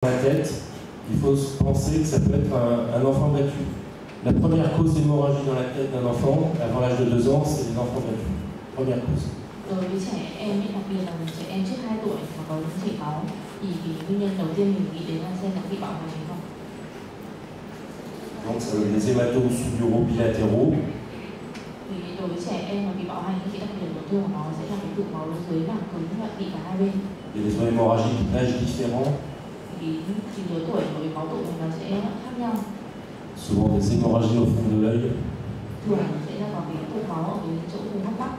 Dans la tête, il faut penser que ça peut être un enfant battu. La première cause d'hémorragie dans la tête d'un enfant, avant l'âge de 2 ans, c'est les enfants battus. Première cause. Đối với trẻ em, đặc biệt là trẻ em trước 2 tuổi mà có những chảy máu, thì nguyên nhân đầu tiên mình nghĩ đến là xem đã bị bạo hành hay không. Donc ça veut dire les hématomes sous-duraux bilatéraux. Thì đối với trẻ em mà bị bạo hành thì đặc điểm tổn thương của nó sẽ là cái tụ máu dưới màng cứng và bị cả hai bên. Il y a des hémorragies d'âge différents. Thì lứa tuổi của cái máu tụ này nó sẽ khác nhau. Souvent des hémorragies au fond de l'œil. Thường sẽ là có cái tụ máu ở cái chỗ vùng hốc mắt.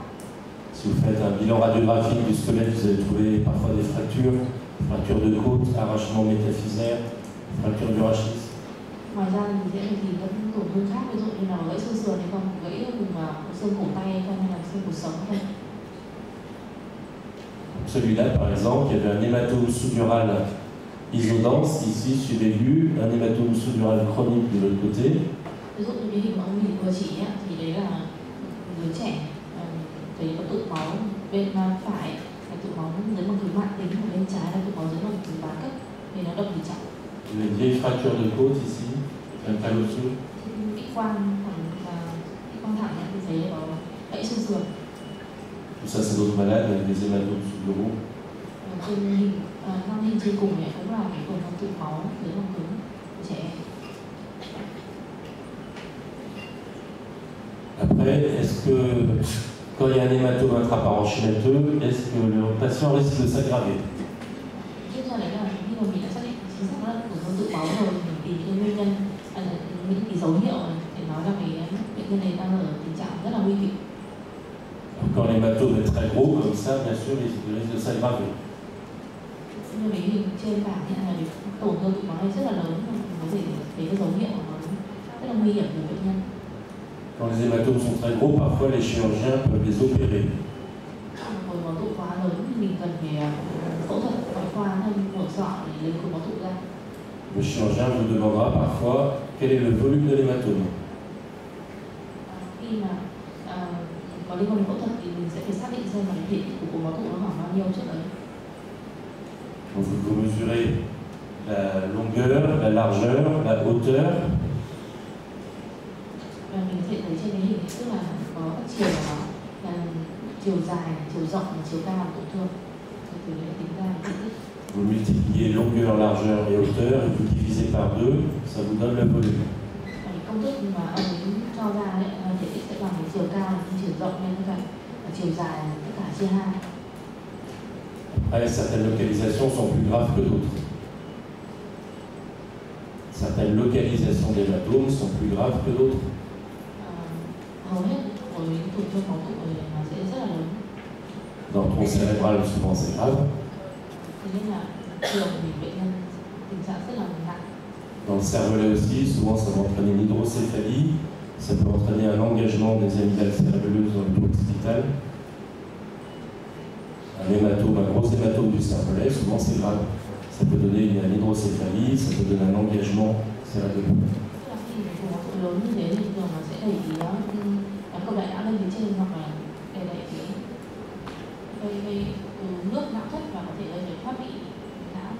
Si vous faites un bilan radiographique du squelette, vous allez trouver parfois des fractures de côte, arrachement métaphysaire, fracture du rachis. Ngoài ra thì sẽ phải tìm các tổn thương khác, ví dụ như là gãy xương sườn hay không, gãy vùng xương cổ tay hay không, hay là xương cổ sống hay không. Celui-là, par exemple, il y avait un hématome sous-dural isodense, ici, suivez-vu, un hématome sous-dural chronique de l'autre côté. Ví dụ như cái hình mà ông nhìn vừa chỉ thì đấy là đứa trẻ thấy có tụ máu bên phải là tụ máu dưới màng cứng mãn tính, và bên trái là tụ máu dưới màng cứng bán cấp, thì nó đồng thì chậm. Une vieille fracture de côte ici, un calosseux. Bị quang thẳng thì thấy có gãy xương sườn. Tout ça, c'est d'autres malades avec des hématomes sous-duraux. Trên hình trên cùng này cũng là cái tổn thương tụ máu dưới màng cứng của trẻ em. Après, est-ce que quand il y a un hématome intraparenchymateux, est-ce que le patient risque de s'aggraver? Tiếp theo đấy là khi mà mình đã xác định chính xác là tổn thương tụ máu rồi, mình tìm cái nguyên nhân, những cái dấu hiệu để nói là cái bệnh nhân này đang ở tình trạng rất là nguy kịch. Quand l'hématome est très gros, comme ça, bien sûr, il risque de s'aggraver. Như cái hình trên bảng hiện là tổn thương tụ máu này rất là lớn, mình có thể thấy cái dấu hiệu của nó rất là nguy hiểm của bệnh nhân. Quand les hématomes sont très gros, parfois les chirurgiens peuvent les opérer. Khối máu tụ quá lớn thì mình cần phải phẫu thuật ngoại khoa hay mổ sọ để lấy khối máu tụ ra. Le chirurgien vous demandera parfois quel est le volume de l'hématome. Khi mà có liên quan đến phẫu thuật thì mình sẽ phải xác định xem là cái thể tích của khối máu tụ nó khoảng bao nhiêu trước đấy. Donc vous mesurez la longueur, la largeur, la hauteur. Và mình sẽ thấy trên cái hình tức là có các chiều của nó, là chiều dài, chiều rộng và chiều cao của tổn thương. Thì để tính ra cái diện tích. Vous multipliez longueur, largeur et hauteur et vous divisez par 2, ça vous donne le volume. Cái công thức mà ông ấy cho ra đấy, thể tích sẽ bằng cái chiều cao, cái chiều rộng lên tất cả, chiều dài tất cả chia 2. Après, certaines localisations sont plus graves que d'autres. Certaines localisations des hématomes sont plus graves que d'autres. Hầu hết của những tổn thương máu tụ này nó sẽ rất là lớn. Dans le tronc cérébral, souvent c'est grave. Thế nên là thường thì bệnh nhân tình trạng rất là nặng. Dans le cervelet aussi, souvent ça va entraîner une hydrocéphalie, ça peut entraîner un engagement des amygdales cérébelleuses dans le dos occipital. Un hématome, un gros hématome du cervelet, souvent c'est grave. Ça peut donner une hydrocéphalie, ça peut donner un engagement cérébelleux. Lớn như thế thì thường nó sẽ đẩy cầu đại não lên phía trên, hoặc là đẩy nước não thất và có thể gây đến thoát vị não.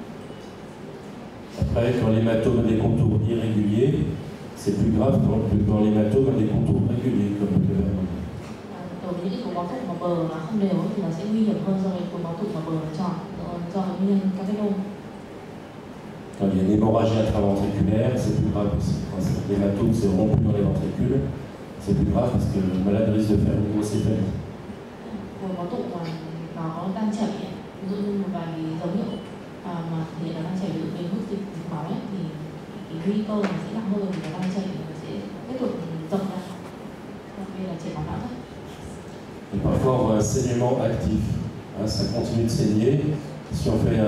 Après, quand l'hématome a des contours irréguliers, c'est plus grave que quand l'hématome a des contours réguliers, comme le verre. Đối với những khối máu tụ mà bờ nó không đều thì nó sẽ nguy hiểm hơn so với khối máu tụ mà bờ nó tròn, do nguyên nhân các cái nôn. Quand il y a une hémorragie intraventriculaire, c'est plus grave aussi. Quand l'hématome s'est rompu dans les ventricules, c'est plus grave parce que le malade risque de faire une hydrocéphalie. Khối máu tụ mà nó đang chảy, ví dụ như một vài dấu hiệu mà thể nó đang chảy về mức dịch máu ấy, thì cái nguy cơ nó sẽ nặng hơn, vì nó đang chảy nó sẽ tiếp tục rộng ra. Đây là chảy máu não thất. Et parfois on voit un saignement actif. Ça continue de saigner. Si on fait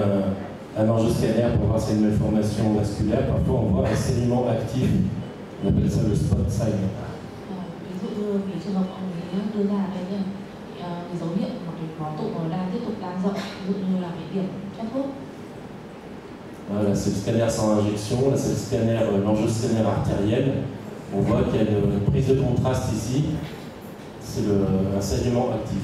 un angioscanner pour voir s'il y a une malformation vasculaire, parfois on voit un saignement actif. On appelle ça le spot sign. Ví dụ như cái trường hợp ông ấy đưa ra đây là cái dấu hiệu mà cái máu tụ nó đang tiếp tục lan rộng, ví dụ như là cái điểm thoát thuốc. Voilà, c'est le scanner sans injection, là c'est le scanner, l'angioscanner artériel. On voit qu'il y a une prise de contraste ici, c'est un saignement actif.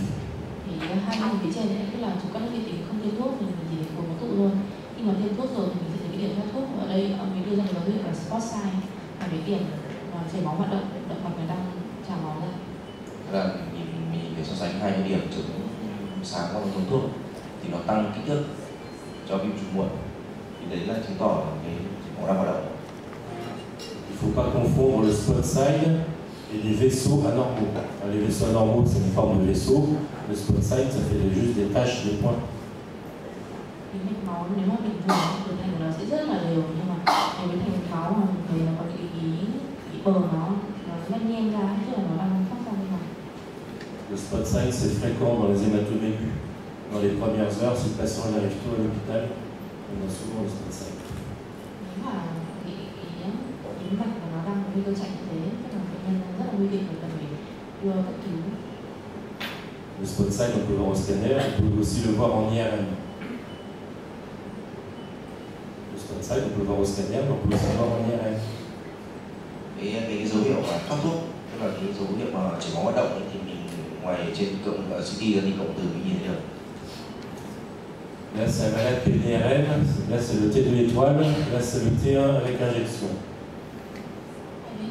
Thì hai bên phía trên đấy, tức là chụp các cái vị trí không tiêm thuốc thì mình chỉ để khối máu tụ thôi. Khi mà tiêm thuốc rồi thì mình sẽ thấy kiểm tra thuốc. Ở đây ông ấy đưa ra một dấu hiệu là spot size là để kiểm chảy máu hoạt động mạch người đang trào máu ra. Là mình để so sánh hai cái điểm chứng sáng và tổn thuốc thì nó tăng kích thước cho viêm trùng muộn, thì đấy là chứng tỏ cái máu đang hoạt động. Il ne faut pas confondre le spot side et les vaisseaux anormaux. Les vaisseaux anormaux, c'est une forme de vaisseau. Le spot side, ça fait juste des taches, des points. Thì mạch máu nếu mà bình thường thì thành nó sẽ rất là đều, nhưng mà nếu với thành máu mà mình thấy nó có những cái bờ nó lách nhen ra, tức là nó đang phát ra bên ngoài. Le spot side, c'est fréquent dans les hématomes aigus. Dans les premières heures, si le patient arrive tôt à l'hôpital, on a souvent le spot side. Nếu mà cái mạch mà nó đang có nguy cơ chạy như thế, tức là bệnh nhân rất là nguy kịch và cần phải đưa cấp cứu. Le spot side, on peut le voir au scanner, on peut aussi le voir en IRM. Le spot side, on peut le voir au scanner, mais on peut aussi le voir en IRM. Cái dấu hiệu mà thoát thuốc, tức là cái dấu hiệu mà chảy máu hoạt động ấy, thì mình ngoài trên cộng CT ra thì cộng từ mình nhìn thấy được. Là, c'est un malade qui est IRM, là, c'est le T2 étoile, là, c'est le T1 avec injection.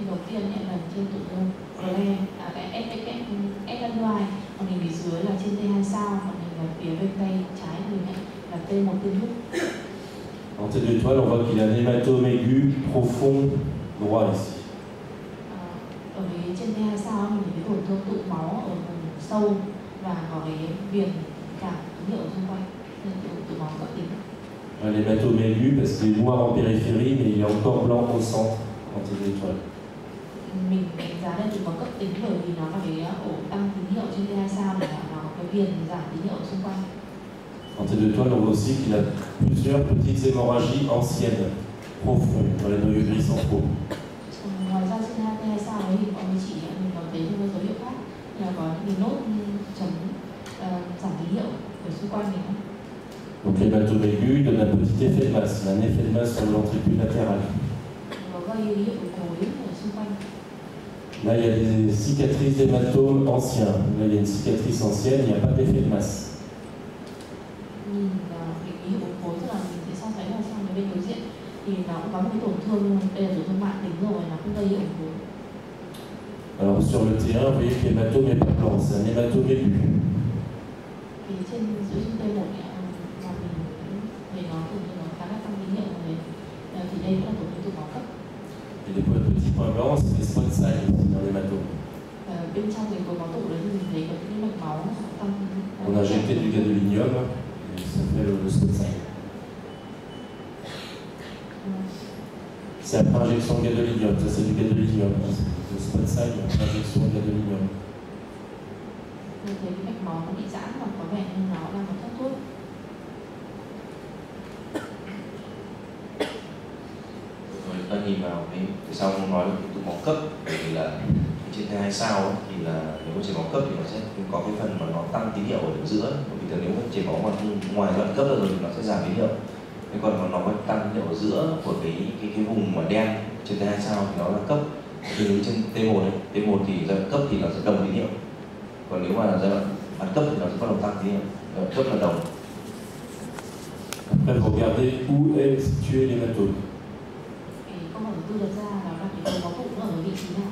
Đầu tiên là trên tụi cái SWI, còn mình phía dưới là trên T2 sao, còn mình là phía bên tay trái của mình là T1 tiêm thuốc. En T2 étoile, on voit qu'il a un hématome aigu profond droit ici. Ở trên T2 sao mình thấy cái tổn thương tụ máu ở vùng sâu và có cái viền cảm tín hiệu xung quanh, tụ máu cấp tính. L'hématome aigu parce qu'il est noir en périphérie, mais il est encore blanc au centre en T2 étoile. Mình đánh giá là tụ máu cấp tính bởi vì nó là cái ổ tăng tín hiệu trên T2 sao để nó có cái viền giảm tín hiệu xung quanh. En T2 étoile, on voit aussi qu'il a plusieurs petites hémorragies anciennes, profondes, dans les noyaux gris centraux. Ngoài ra trên T2 sao ấy thì mọi người chỉ mình có thấy một dấu hiệu khác là có những cái nốt chấm giảm tín hiệu ở xung quanh mình. Donc l'hématome aigu donne un petit effet de masse, un effet de masse sur le ventricule latéral. Có gây hiệu cối ở xung quanh. Là, il y a des cicatrices d'hématomes anciens. Là, il y a une cicatrice ancienne, il n'y a pas d'effet de masse. Nhìn cái hiệu cối, tức là mình sẽ so sánh là sang cái bên đối diện thì nó cũng có một cái tổn thương, nhưng đây là tổn thương mạng tính rồi, nó không gây hiệu cối. Alors sur le T1, vous voyez que l'hématome n'est pas blanc, c'est un hématome aigu. Thì trên T1 mà mình thấy nó tổn thương nó khá là tăng tín hiệu rồi, thì đây cũng là tổn thương tụ máu cấp. Et les petits points blancs, c'est les spot size dans l'hématome. Bên trong cái cối máu tụ đấy thì mình thấy có những mạch máu tăng. On a injecté du gadolinium et ça fait le spot size. C'est après injection de gadolinium, ça c'est du gadolinium. Le spot size, après injection de gadolinium. Mình thấy cái mạch máu nó bị giãn và có vẻ như nó đang có thoát thuốc. Rồi ta nhìn vào cái sau không nói cái tụ máu cấp, bởi vì là trên T2 sao ấy, thì là nếu có chảy máu cấp thì nó sẽ có cái phần mà nó tăng tín hiệu ở đường giữa, bởi vì nếu mà chảy máu mà ngoài đoạn cấp ra rồi thì nó sẽ giảm tín hiệu. Thế còn mà nó có tăng tín hiệu ở giữa của cái vùng mà đen trên T2 sao thì nó là cấp. Thì trên T1 ấy, T1 thì giai đoạn cấp thì nó sẽ đồng tín hiệu, còn nếu mà là giai đoạn bán cấp thì nó sẽ bắt đầu tăng tín hiệu. Giai đoạn cấp là đồng. Après, vous regardez où est situé l'hématome. Câu hỏi tôi đặt ra đó là cái cối máu tụ nó ở vị trí nào?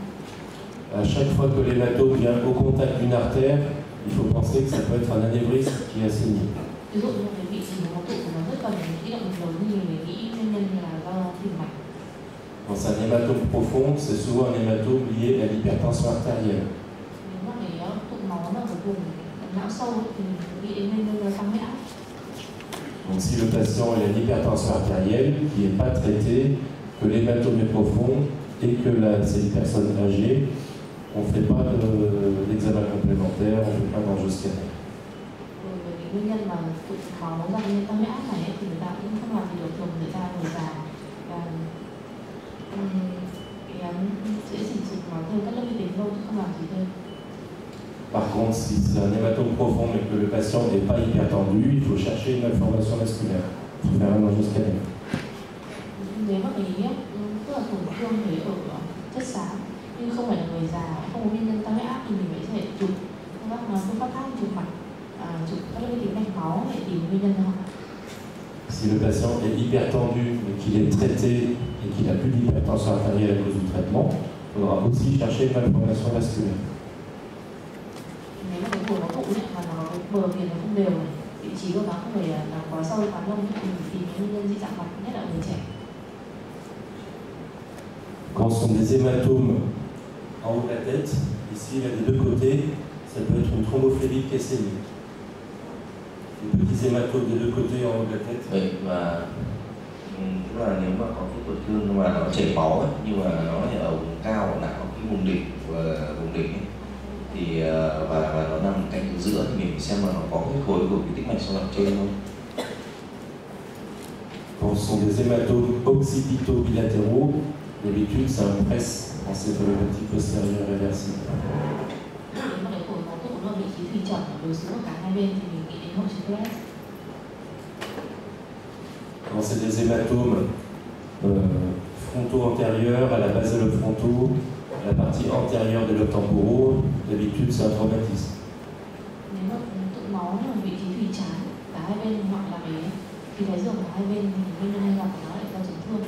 À chaque fois que l'hématome vient au contact d'une artère, il faut penser que ça peut être un anévrisme qui a saigné. Ví dụ như cái vị trí máu tụ của nó rất gần cái động mạch lớn thì mình nghĩ nguyên nhân là do tim mạch. Quand c'est un hématome profond, c'est souvent un hématome lié à l'hypertension artérielle. Nếu mà cái tụ máu nó ở vùng não sâu thì mình nghĩ đến nguyên nhân là tăng huyết áp. Donc si le patient a une hypertension artérielle qui n'est pas traitée, que l'hématome est profond et que c'est une personne âgée, on ne fait pas d'examen complémentaire, on ne fait pas d'angioscanner. Nguyên nhân mà tụ máu nó ra như tăng huyết áp này thì người ta cũng không làm gì được, thường người ta người già và sẽ chỉ chụp máu theo các lớp vi tính thôi, không làm gì thêm. Par contre, si c'est un hématome profond mais que le patient n'est pas hypertendu, il faut chercher une malformation vasculaire. Il faut faire un angioscanner. Nếu mà mình tức là tổn thương thấy ở chất xám nhưng không phải là người già, không có nguyên nhân tăng huyết áp thì mình phải chụp các phương pháp khác, chụp mạch, chụp các cái tính mạch máu để tìm nguyên nhân cho họ. Si le patient est hypertendu, mais qu'il est traité et qu'il n'a plus d'hypertension artérielle à cause du traitement, il faudra aussi chercher une malformation vasculaire. Nếu mà cái phổi nó tụ ấy, mà nó bờ viền nó không đều này, vị trí của nó không phải là quá sâu quá lông thì mình tìm những nguyên nhân dị dạng mạch, nhất là ở người trẻ. Quand ce sont des hématomes en haut de la tête, ici, là, des deux côtés, ça peut être une thrombophélie cassée. Des petits hématomes des deux côtés en haut de la tête. Vậy và tức là nếu mà có cái tổn thương mà nó chảy máu ấy, nhưng mà nó lại ở vùng cao của não, cái vùng đỉnh và vùng đỉnh ấy, thì và nó nằm cạnh ở giữa thì mình phải xem là nó có cái khối của cái tĩnh mạch sâu nặng trên không. Quand ce sont des hématomes occipito-bilatéraux, d'habitude ça presse encéphalopathie postérieure réversible. Nếu mà cái phổi nó tụ nó vị trí thủy trầm ở đối xứng ở cả hai bên thì mình nghĩ đến hội chứng Tourette. Quand c'est des hématomes fronto-antérieurs à la basale fronto, à la partie antérieure des lobes temporaux, d'habitude c'est un traumatisme. Nếu mà tụ máu ở vị trí thủy trán cả hai bên hoặc là cái thái dương cả hai bên thì nguyên nhân hay gặp của nó lại do chấn thương.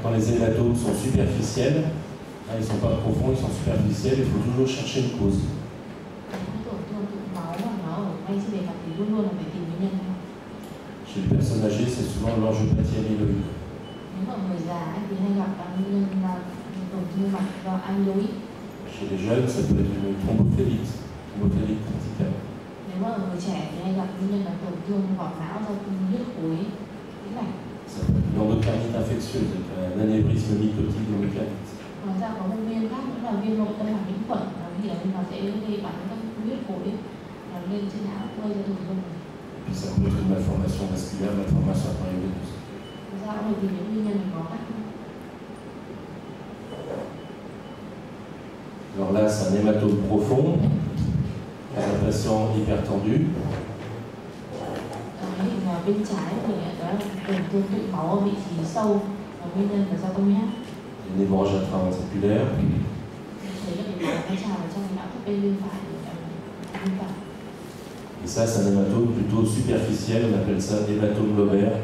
Quand les hématomes sont superficiels, ils ne sont pas profonds, ils sont superficiels, il faut toujours chercher une cause. Chez les personnes âgées, c'est souvent l'angiopathie amyloïde. Chez les jeunes, ça peut être une thrombophléite verticale. Ça peut être une endocardite infectieuse, un anévrisme mycotique de l'endocardite. Ngoài ra có một nguyên khác nữa là viêm nội tâm mạch nhiễm khuẩn, thì là nó sẽ gây bắn các huyết khối lên trên não gây ra tổn thương. Puis ça peut être une malformation vasculaire, malformation artérioveineuse. Ngoài ra thì những nguyên nhân có khác. Alors là, c'est un hématome profond, un patient hypertendu. Bên trái thì đó là tổn thương tụ máu ở vị trí sâu, và nguyên nhân là do tăng huyết áp. Une hémorragie intraventriculaire. Et ça, c'est un hématome plutôt superficiel, on appelle ça hématome lobaire.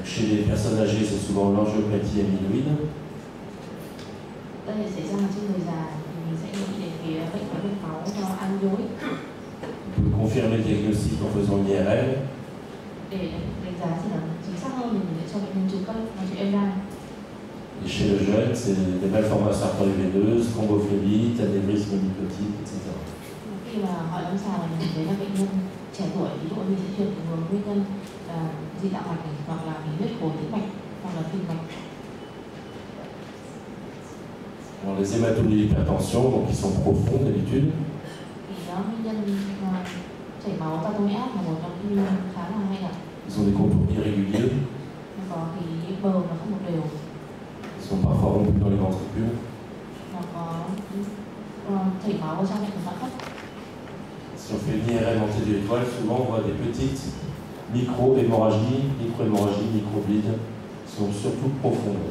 Chez les personnes âgées, c'est souvent l'angiopathie amyloïde. On peut confirmer le diagnostic en faisant une IRL. Et chez le jeune, c'est des malformations artérioveineuses, thrombophlébite, anévrisme mycotique, etc. Alors, les hématomes de l'hypertension, donc ils sont profonds d'habitude. Ils ont des contours irréguliers. Ils sont parfois rompus dans les ventricules. Si on fait une IRM en téléétoile, souvent on voit des petites micro-hémorragies, micro-bleeds, qui sont surtout profondes.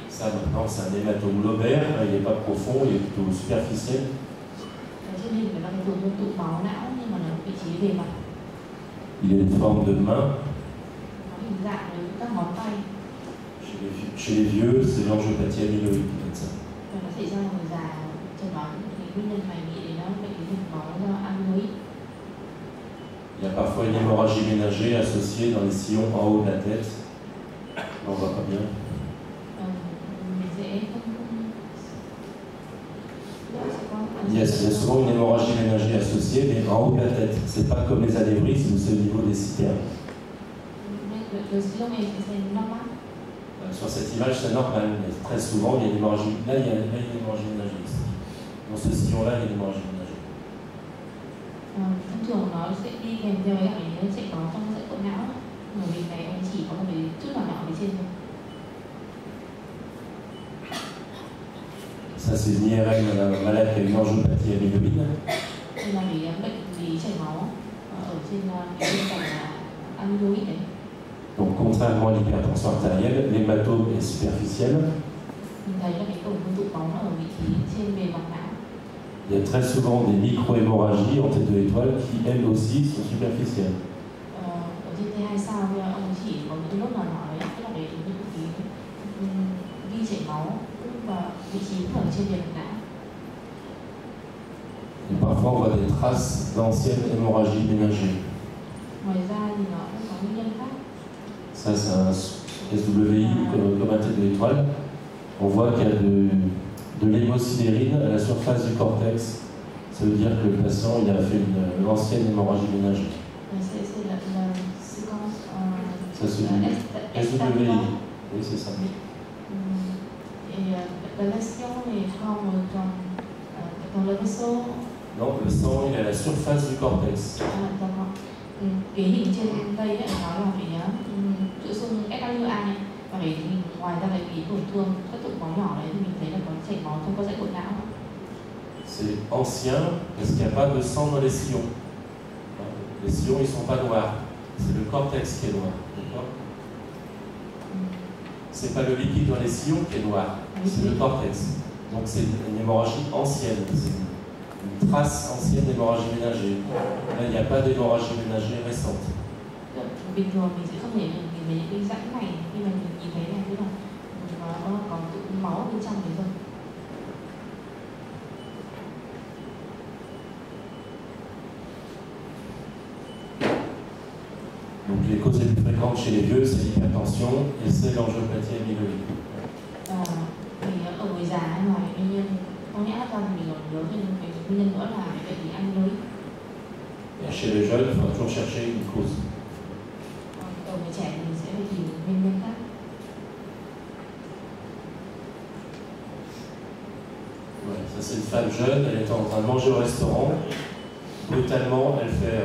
Ça maintenant c'est un hématome lobaire, il n'est pas profond, il est plutôt superficiel. Il a une forme de main. Chez les vieux, c'est l'angiopathie amyloïde qui donne ça. Il y a parfois une hémorragie ménagée associée dans les sillons en haut de la tête. Là, on ne voit pas bien. Il y a souvent une hémorragie ménagée associée, mais en haut de la tête. C'est pas comme les anévrismes, c'est au niveau des citernes. Sur cette image, c'est normal, mais très souvent, il y a une hémorragie. Là, il y a une hémorragie ménagée ici. Dans ce sillon-là, il y a une hémorragie ménagée. Thông thường nó sẽ đi kèm theo cái nó sẽ có trong dãy cổ não, bởi vì này anh chỉ có một cái chút nhỏ nhỏ ở trên thôi. Ça, c'est une IRM d'un malade qui a une angiopathie amyloïde. là bị chảy máu ở trên bên cạnh amyloïde đấy. Donc contrairement à l'hypertension artérielle, l'hématome est superficielle. Mình thấy là cái tổn thương tụ máu nó ở vị trí trên bề mặt não. Il y a très souvent des micro-hémorragies en tête de l'étoile qui elles aussi sont superficielles. Ở trên T2 sao ông chỉ có những nốt nhỏ nhỏ đấy, tức là cái ghi chảy máu và vị trí ở trên bề mặt não. Et parfois on voit des traces d'anciennes hémorragies ménagées. Ngoài ra thì nó cũng có nguyên nhân khác. Ça c'est un SWI comme un tête de l'étoile. On voit qu'il y a de l'hémosidérine à la surface du cortex. Ça veut dire que le patient il a fait une ancienne hémorragie ménagée. C'est la séquence Ça se dit SWI. Oui, c'est ça. Et la lésion est dans le vaisseau. Non, le sang il est à la surface du cortex. Cái hình trên đây ấy, nó là bị chữ xung SWI và để mình ngoài ra lại bị tổn thương các tụ máu nhỏ đấy thì mình thấy là có chảy máu thông qua dãy cột não. C'est ancien parce qu'il n'y a pas de sang dans les sillons. Les sillons ils sont pas noirs. C'est le cortex qui est noir. C'est pas le liquide dans les sillons qui est noir. C'est le cortex. Donc c'est une hémorragie ancienne. C'est une trace ancienne d'hémorragie ménagée. Là, il n'y a pas d'hémorragie ménagée récente. Bình thường mình sẽ không thể nhìn thấy những cái rãnh này khi mà mình nhìn thấy này, tức là nó có tụ máu bên trong đấy rồi. Donc les causes les plus fréquentes chez les vieux, c'est l'hypertension et c'est l'angiopathie amyloïde. Thì ở người già ngoài nguyên nhân có nghĩa là mình còn nhớ thêm cái nguyên nhân nữa là bệnh lý amyloïde. Et chez les jeunes, il faut toujours chercher une cause. Ở người trẻ thì mình sẽ phải tìm nguyên nhân khác. Ouais, ça c'est une femme jeune, elle est en train de manger au restaurant. Brutalement, elle fait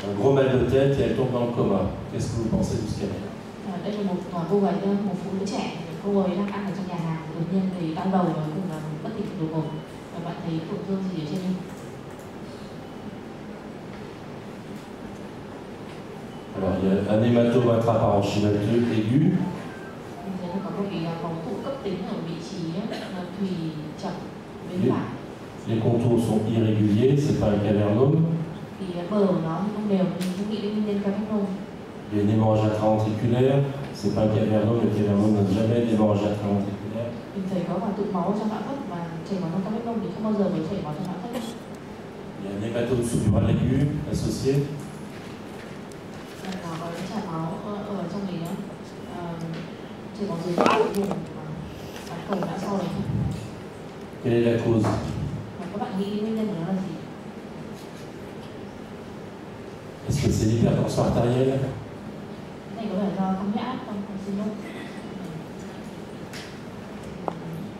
un gros mal de tête et elle tombe dans le coma. Qu'est-ce que vous pensez du scanner? Đây là một cô gái, một phụ nữ trẻ, cô ấy đang ăn ở trong nhà hàng, đột nhiên thì đau đầu và cùng là bất tỉnh đột ngột. Và bạn thấy tổn thương gì ở trên lưng? Alors, il y a un hématome intraparenchymateux aigu. Mình thấy là có một cái máu tụ cấp tính ở vị trí thùy chậm bên phải. Les contours sont irréguliers, c'est pas un cavernome. Thì bờ của nó không đều, mình không nghĩ đến nguyên nhân cavernome. Il y a une hémorragie intraventriculaire, c'est pas un cavernome, le cavernome n'a jamais d'hémorragie intraventriculaire. Mình thấy có cả tụ máu trong não thất và chảy máu trong cavernome thì không bao giờ mới chảy máu trong não thất. Il y a un hématome sous-dural aigu associé. Nó có chảy máu ở trong đấy nữa, chảy máu dưới não vùng và cầu não sau đấy. Quelle est la cause? Và các bạn nghĩ nguyên nhân của nó là gì? Est-ce que c'est l'hypertension artérielle? Cái này có phải do tăng huyết áp không? Xin lỗi.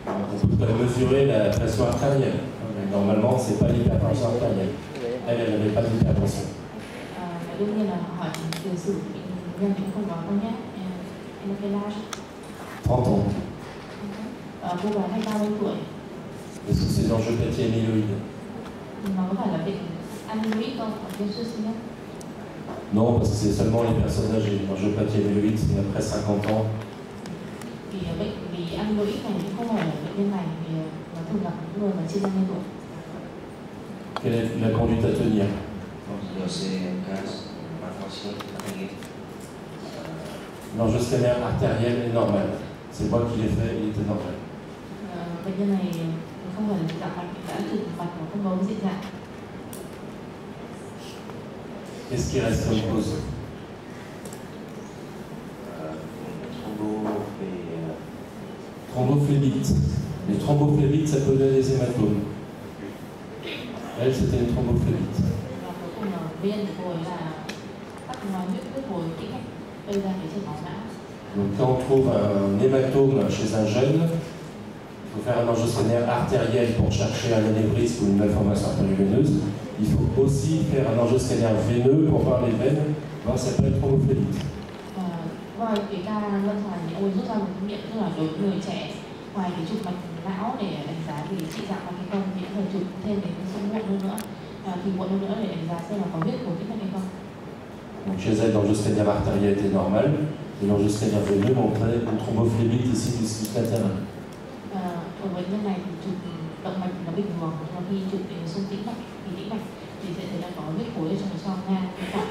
On peut mesurer la pression artérielle. Mais normalement, c'est pas l'hypertension artérielle. Elle n'avait pas d'hypertension. Đương nhiên là hỏi tiền sử bệnh nhân cũng không có tăng huyết áp. Em là cái age. 30 ans. Cô gái hay 30 tuổi. Est-ce que c'est l'angiopathie amyloïde? Nó có phải là bệnh amyloïde không? Ở trên suy sinh á? Non, parce que c'est seulement les personnes âgées. L'angiopathie amyloïde, c'est après 50 ans. Vì bệnh lý amyloïde này cũng không phải là bệnh nhân này, vì nó thường gặp những người mà trên 50 tuổi. Quelle est la conduite à tenir? L'angioscanner artériel est normal. C'est moi qui l'ai fait, il était normal. Bệnh nhân này không phải là dị dạng mạch, đã chụp mạch mà không có dị dạng. Qu'est-ce qui reste comme cause? Thrombophlébite. Les thrombophlébite, ça peut donner des hématomes. Elle, c'était une thrombophlébite. Và cuối cùng là nguyên của cô ấy là tắc huyết hồi tĩnh mạch gây ra cái chảy máu não. Donc quand on trouve un hématome chez un jeune, il faut faire un angioscanner artériel pour chercher un anévrisme ou une malformation artério-veineuse. Il faut aussi faire un angioscanner veineux pour voir les veines, voir si ça peut être thrombophlébite. Và cái ca lâm sàng thì ông ấy rút ra một kinh nghiệm, tức là đối với người trẻ, ngoài cái chụp mạch não để đánh giá về trị dạng mạch hay không thì phải chụp thêm cái sông muộn nữa thì một lần nữa để đánh giá xem là có huyết của tĩnh mạch hay không. Donc chez elle, l'angioscanner artériel était normal, et l'angioscanner veineux montrait une thrombophlébite ici du cycle latéral. Ở bệnh nhân này thì chụp động mạch nó bình thường, nhưng mà khi chụp đến xung tĩnh mạch thì sẽ thấy là có huyết khối ở trong cái xoang ngang bên phải.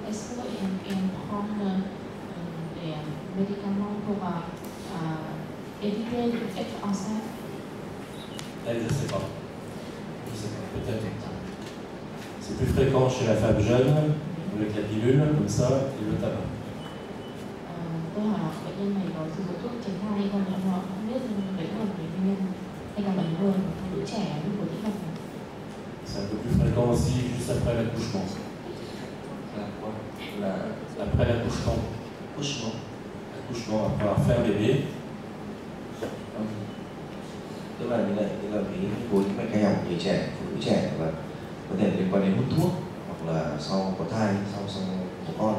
Est-ce qu'elle prend des médicaments pour éviter d'être enceinte? Elle, je ne sais pas. Je sais pas, peut-être. C'est plus fréquent chez la femme jeune, avec la pilule, comme ça, et le tabac. Tôi hỏi là bệnh nhân này có sử dụng thuốc tránh thai hay không, nhưng mà không biết đấy là một nguyên nhân hay là bệnh người phụ nữ trẻ như của tĩnh mạch này. C'est un peu plus fréquent aussi juste après l'accouchement. Après l'accouchement. Accouchement, après avoir fait un bébé. Tức là như vậy, tức là cái khối tĩnh mạch cay họng người trẻ, phụ nữ trẻ và có thể liên quan đến hút thuốc, hoặc là sau có thai, sau có con,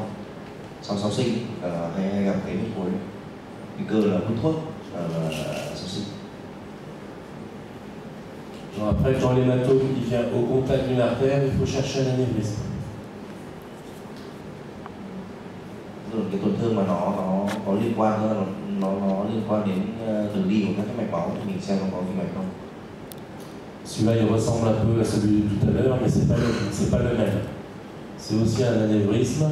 sau sinh hay gặp cái khối nguy cơ là hút thuốc sau sinh. Bon, après, quand l'hématome il vient au contact d'une artère, il faut chercher un anévrisme. Rồi cái tổn thương mà nó có liên quan hơn, nó liên quan đến đường đi của các cái mạch máu thì mình xem nó có cái mạch không. Celui-là, il ressemble un peu à celui de tout à l'heure, mais c'est pas le même. C'est aussi un anévrisme.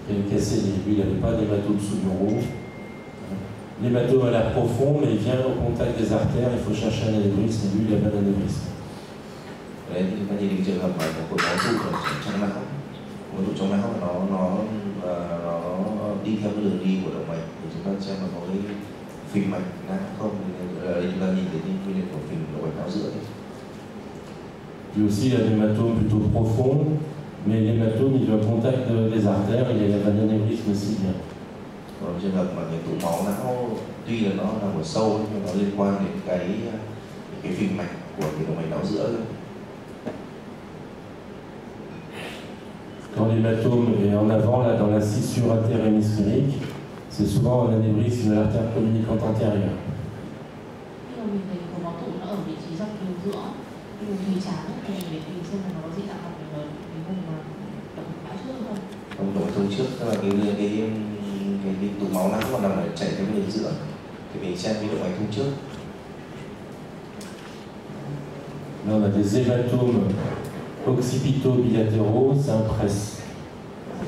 Il y a une cassée, lui, il n'avait pas d'hématome sous-neuraux. L'hématome a l'air profond, mais il vient au contact des artères, il faut chercher un anévrisme, et lui, il n'a pas d'anévrisme. Đấy thì có những trường hợp mà có máu tụ ở trong não, máu tụ trong não nó đi theo cái đường đi của động mạch, thì chúng ta xem là có cái phình mạch não không, thì chúng ta nhìn thấy cái nguyên nhân của phình động mạch não giữa. Puis aussi, il y a des hématomes plutôt profonds, mais l'hématome, il est au contact des artères, et il y a un anévrisme aussi bien. Còn trường hợp mà cái tụ máu não tuy là nó nằm ở sâu nhưng nó liên quan đến cái phình mạch của cái động mạch não giữa. Quand l'hématome est en avant, là, dans la scissure artéro-hémisphérique, c'est souvent un anévrisme de l'artère communicante antérieure. Khi mà mình thấy có máu tụ nó ở vị trí dọc đường giữa, vùng thùy trán thì mình để tìm xem là nó có gì dạng hoặc là cái vùng mà động mạch não trước không. Trong động mạch trước, tức là cái tụ máu não mà nằm ở chảy theo đường giữa, thì mình xem cái động mạch thông trước. Là, on a des hématomes occipitaux bilatéraux, c'est un presse.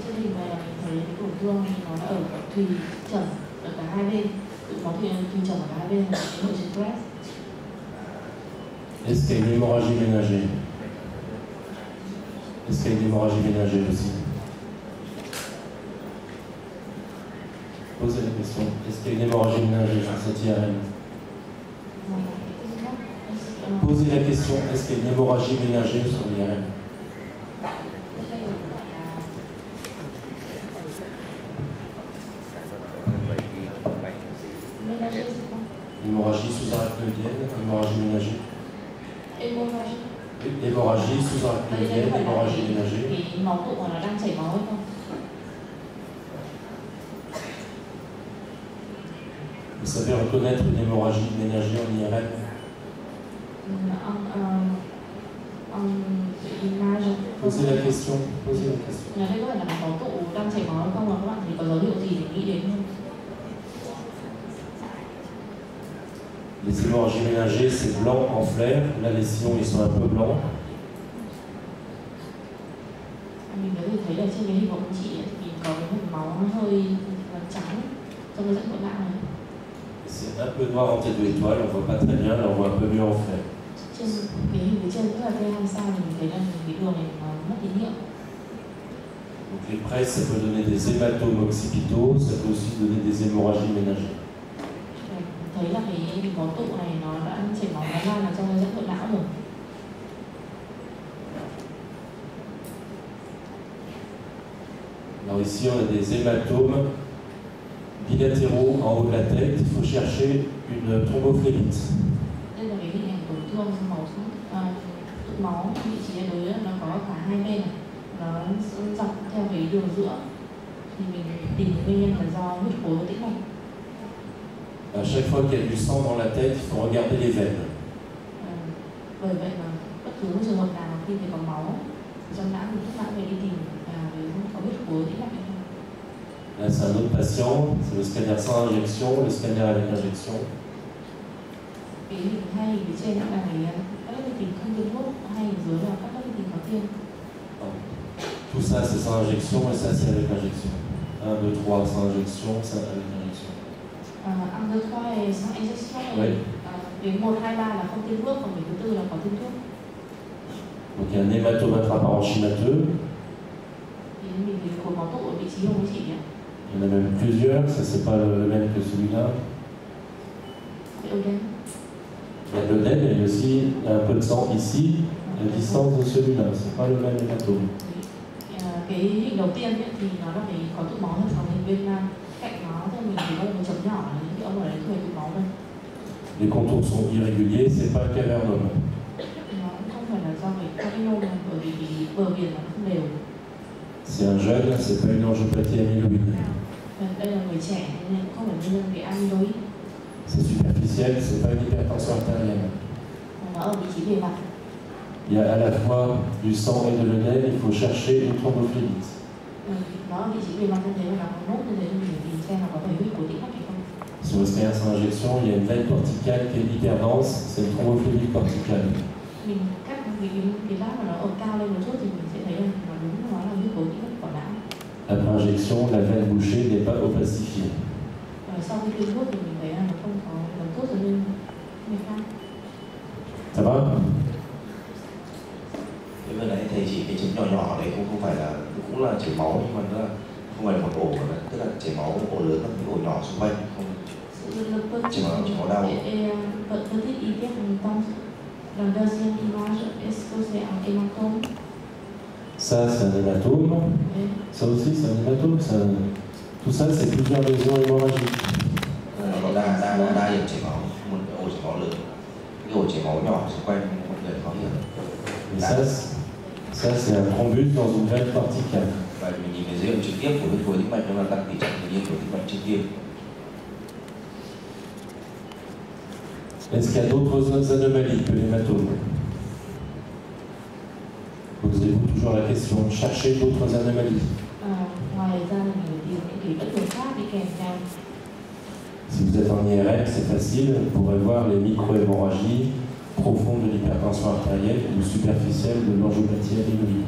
Chương trình này là mình thấy cái tổn thương nó ở thùy trầm ở cả hai bên, tụ máu thùy trầm ở cả hai bên là cái hội chứng press. Est-ce qu'il y a une hémorragie ménagée? Est-ce qu'il y a une hémorragie ménagée aussi? Posez la question. Est-ce qu'il y a une hémorragie ménagée sur cette IRM? Posez la question. Est-ce qu'il y a une hémorragie ménagée sur l'IRM? Hémorragie sous-arachnoïdienne, hémorragie ménagée. Hémorragie sous-arachnoïdienne, hémorragie ménagée. Thì máu tụ nó đang chảy máu hay không? Vous savez reconnaître une hémorragie ménagée en IRM? Posez la question. Posez la question. Đây có phải là máu tụ đang chảy máu hay không, và các bạn thì có dấu hiệu gì để nghĩ đến không? Les hémorragies ménagées, c'est blanc en flair. Là, les sillons, ils sont un peu blancs. Mình có thể thấy là trên cái hình của ông chị ấy, thì có cái mạch máu nó hơi trắng trong cái dẫn của não này. C'est un peu noir en tête de l'étoile, on voit pas très bien, là on voit un peu mieux en flair. Trên cái hình phía trên tức là T2 sao thì mình thấy là cái đường này nó mất tín hiệu. Donc les presses, ça peut donner des hématomes occipitaux, ça peut aussi donner des hémorragies ménagées. Thấy là cái máu tụ này nó đã chảy máu nó lan vào trong cái dẫn của não rồi. Alors ici, on a des hématomes bilatéraux en haut de la tête. Il faut chercher une thrombophlébite. Đây là cái hình ảnh tổn thương tụ máu vị trí ở đối nó có cả hai bên, nó dọc theo cái đường giữa, thì mình tìm nguyên nhân là do huyết khối của tĩnh mạch. À chaque fois qu'il y a du sang dans la tête, il faut regarder les veines. Bởi vậy mà bất thường cái trường hợp nào khi phải có máu thì trong não thì lúc nào phải đi tìm về có biết của tĩnh mạch hay không? Là, c'est un autre patient, c'est le scanner sans injection, le scanner avec injection. Cái hình hay phía trên là các lớp vi tính không tiêm thuốc, hay dưới là các lớp vi tính có tiêm. Tout ça c'est sans injection et ça c'est avec injection. 1, 2, 3 sans injection, ça avec injection. Ăn dưa khoai sans injection Oui. Đến 1, 2, 3 là không tiêm thuốc, còn đến thứ 4 là có tiêm thuốc. Donc il y a un hématome intraparenchymateux. Thì mình thấy cột máu tụ ở vị trí hông chỉ nhỉ? Il y en a même plusieurs, ça c'est pas le même que celui-là. Cái ớt đen. Il y a l'œdème et aussi il y a un peu de sang ici, à la distance de celui-là, c'est pas le même hématome. Cái hình đầu tiên ấy, thì nó là cái có tụ máu, còn hình bên cạnh nó thì mình thấy có một chấm nhỏ là những cái ông ở đấy thuê tụ máu đây. Les contours sont irréguliers, c'est pas le cavernome. Nó không phải là do cái carcinoma, bởi vì cái bờ viền nó không đều. C'est un jeune, c'est pas une angiopathie amyloïde. Đây là người trẻ nên không phải nguyên nhân cái amyloid. C'est superficiel, c'est pas une hypertension artérielle. Nó ở vị trí bề mặt. Il y a à la fois du sang et de l'œdème, il faut chercher une thrombophlébite. Nó ở vị trí bề mặt như thế là nó có nốt như thế mình tìm xem là có phải huyết của tĩnh mạch hay không. Sur le scanner sans injection, il y a une veine corticale qui est hyper dense, c'est une thrombophlébite corticale. Mình cắt cái lát mà nó ở cao lên một chút thì mình sẽ thấy là nó đúng nó là huyết của tĩnh mạch của não. Après injection, la veine bouchée n'est pas opacifiée. Sau khi tiêm thuốc thì mình thấy là nó không có nó tốt rồi nên khác. Ça va? Cái vừa nãy thầy chỉ cái chứng nhỏ nhỏ đấy cũng phải là cũng là chảy máu, nhưng mà nó là không phải là một ổ mà tức là chảy máu ổ lớn, những ổ nhỏ xung quanh không. Chảy máu đau. Petite hypertension, la deuxième image, est-ce que c'est un hématome? Ça, c'est un hématome. Ça aussi, c'est un hématome. Tout ça, c'est plusieurs lésions hémorragiques. Nó đa điểm chảy máu, một cái ổ chảy máu lớn, cái ổ chảy máu nhỏ xung quanh mọi người có hiểu. Ça c'est un thrombus dans une veine corticale. Và mình nhìn thấy dấu hiệu trực tiếp của huyết khối tĩnh mạch, đó là tăng tỷ trọng tự nhiên của tĩnh mạch trên tim. Est-ce qu'il y a d'autres anomalies que l'hématome? Posez-vous toujours la question, cherchez d'autres anomalies. Ngoài ra là mình tìm những cái bất thường khác đi kèm theo. Si vous êtes en IRM, c'est facile, vous pourrez voir les micro-hémorragies profondes de l'hypertension artérielle ou superficielle de l'angiopathie amyloïde.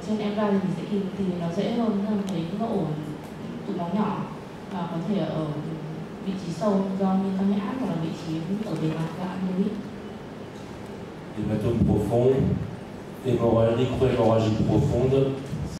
Trên MRI thì mình sẽ tìm nó dễ hơn, nên thấy cái ổ tụ máu nhỏ và có thể ở vị trí sâu do như tăng huyết áp hoặc là vị trí ở bề mặt là amyloid. Hématome profond, micro-hémorragie profonde,